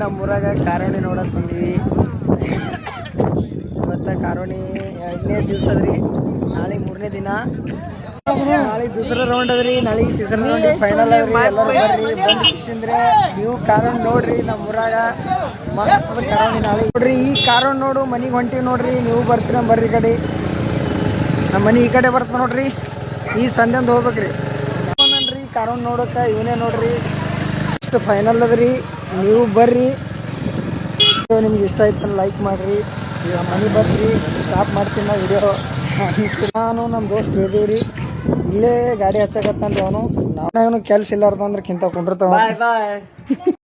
ನಮ್ಮೂರಾಗ ಕಾರೋಣಿ ನೋಡಕ್ ಬಂದೀವಿ. ಇವತ್ತ ಕಾರೋಣಿ 2ನೇ ದಿವಸ ಅದ್ರಿ. ನಾಳೆ 3ನೇ ದಿನ. ನಾಳೆ ದೂಸರ ರೌಂಡ್ ಅದ್ರಿ. ನಾಳೆ ತಿಸರ ರೌಂಡ್ ಫೈನಲ್ ಅದ್ರಿ. ಎಲ್ಲರೂ ಬರ್ರಿ, ಬಂದು ಖುಷಿಂದ್ರೆ ನೀವು ಕಾರೋಣಿ ನೋಡ್ರಿ. ನಮ್ಮೂರಾಗ ಮಸ್ತ್ ಕಾರೋಣಿ ನಾಳೆ ನೋಡ್ರಿ. ಈ ಕಾರೋಣಿ ನೋಡು ಮನಿಗೆ ಹೊಂಟಿವಿ ನೋಡ್ರಿ. ನೀವು ಬರ್ತೀರ ಬರ್ರಿ. ಕಡೆ ನಮ್ಮ ಮನಿ ಈ ಕಡೆ ಬರ್ತ ನೋಡ್ರಿ. ಈ ಸಂಜೆಂದು ಹೋಗ್ಬೇಕ್ರಿ. ಕಾರೋಣಿ ನೋಡಕ ಇವನೇ ನೋಡ್ರಿ. ಇಷ್ಟು ಫೈನಲ್ ಅದ್ರಿ. ನೀವು ಬರ್ರಿ. ನಿಮ್ಗೆ ಇಷ್ಟ ಆಯ್ತು ಲೈಕ್ ಮಾಡ್ರಿ. ಈಗ ಮನೆ ಬರ್ರಿ, ಸ್ಟಾಪ್ ಮಾಡ್ತೀನಿ ನಾ ವಿಡಿಯೋ. ನಾನು ನಮ್ಮ ದೋಸ್ತ್ ಹೇಳಿದೀವ್ರಿ, ಇಲ್ಲೇ ಗಾಡಿ ಹಚ್ಚಕತ್ತಂದ್ರೆ ಅವನು. ನಾವು ಕೆಲಸ ಇಲ್ಲಾರ್ದಂದ್ರೆ ಕಿಂತ ಕುಂಡಿರ್ತಾವ.